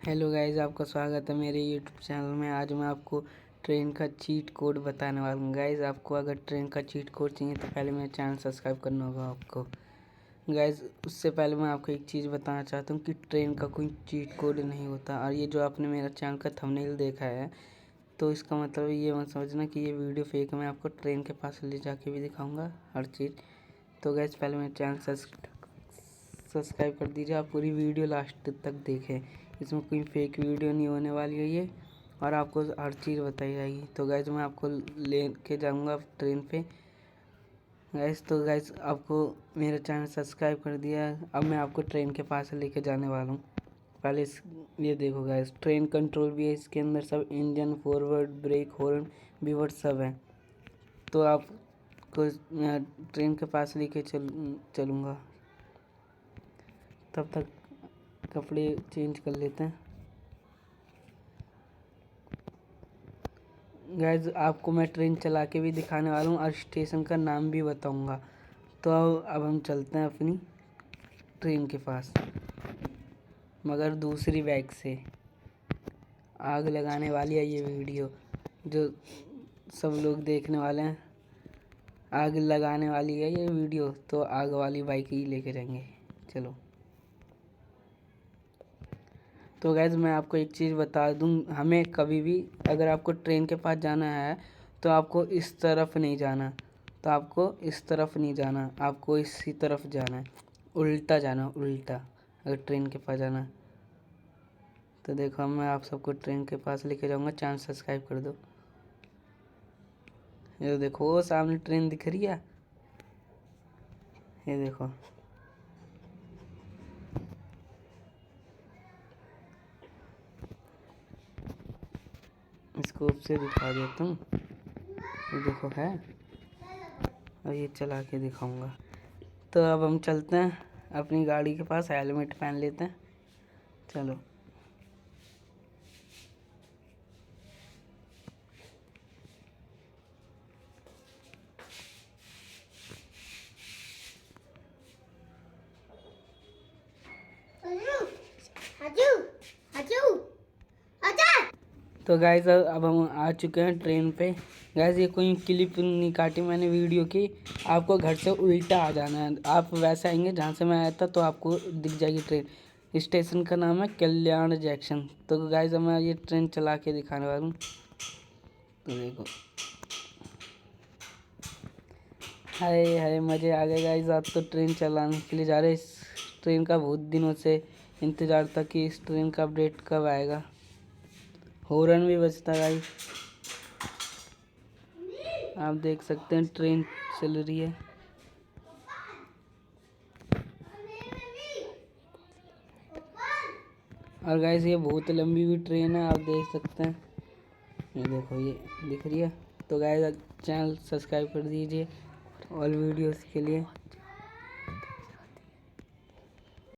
Hello guys, आपका स्वागत है मेरे यूट्यूब चैनल में। आज मैं आपको ट्रेन का चीट कोड बताने वाला हूँ। गाइस, आपको अगर ट्रेन का चीट कोड चाहिए तो पहले मेरा चैनल सब्सक्राइब करना होगा आपको। गाइस, उससे पहले मैं आपको एक चीज़ बताना चाहता हूँ कि ट्रेन का कोई चीट कोड नहीं होता। और ये जो आपने मेरा चैनल का थंबनेल देखा है, तो इसका मतलब ये मत समझना कि ये वीडियो फेक है। मैं आपको ट्रेन के पास ले जाके भी दिखाऊँगा हर चीज़। तो गाइस, पहले मेरा चैनल सब्सक्राइब कर दीजिए। आप पूरी वीडियो लास्ट तक देखें, इसमें कोई फेक वीडियो नहीं होने वाली है ये, और आपको हर चीज़ बताई जाएगी। तो गाइस, मैं आपको ले के जाऊँगा ट्रेन पे। गाइस, तो गाइस, आपको मेरा चैनल सब्सक्राइब कर दिया है। अब मैं आपको ट्रेन के पास लेके जाने वाला हूँ। पहले ये देखो गाइस, ट्रेन कंट्रोल भी है इसके अंदर, सब इंजन, फॉरवर्ड, ब्रेक, हॉर्न, बीवर्ड सब है। तो आपको मैं ट्रेन के पास लेके चलूँगा। तब तक कपड़े चेंज कर लेते हैं। गाइस, आपको मैं ट्रेन चला के भी दिखाने वाला हूँ और स्टेशन का नाम भी बताऊँगा। तो अब हम चलते हैं अपनी ट्रेन के पास, मगर दूसरी बाइक से। आग लगाने वाली है ये वीडियो, जो सब लोग देखने वाले हैं। आग लगाने वाली है ये वीडियो, तो आग वाली बाइक ही लेके जाएंगे। चलो। तो गाइस, मैं आपको एक चीज़ बता दूं, हमें कभी भी अगर आपको ट्रेन के पास जाना है तो आपको इस तरफ नहीं जाना। तो आपको इस तरफ नहीं जाना, आपको इसी तरफ जाना है, उल्टा जाना, उल्टा, अगर ट्रेन के पास जाना है। तो देखो, मैं आप सबको ट्रेन के पास लेके जाऊंगा। चैनल सब्सक्राइब कर दो। ये देखो, वो सामने ट्रेन दिख रही है, ये देखो। स्कोप से दिखा देता हूँ, ये देखो है, और ये चला के दिखाऊंगा। तो अब हम चलते हैं अपनी गाड़ी के पास। हेलमेट पहन लेते हैं, चलो। तो गाइस, अब हम आ चुके हैं ट्रेन पे। गाइस, ये कोई क्लिप नहीं काटी मैंने वीडियो की। आपको घर से उल्टा आ जाना है। आप वैसे आएंगे जहाँ से मैं आया था, तो आपको दिख जाएगी ट्रेन। स्टेशन का नाम है कल्याण जंक्शन। तो गाइस, मैं ये ट्रेन चला के दिखाने वाला हूँ। तो देखो, हाय हाय, मज़े आ गए गाइस। आज तो ट्रेन चलाने के लिए जा रहे। इस ट्रेन का बहुत दिनों से इंतज़ार था कि इस ट्रेन का अपडेट कब आएगा। हॉर्न भी बजता गाइस, आप देख सकते हैं ट्रेन चल रही है। और गाइस, ये बहुत लंबी भी ट्रेन है, आप देख सकते हैं। ये देखो, ये दिख रही है। तो गाइस, चैनल सब्सक्राइब कर दीजिए और वीडियोस के लिए।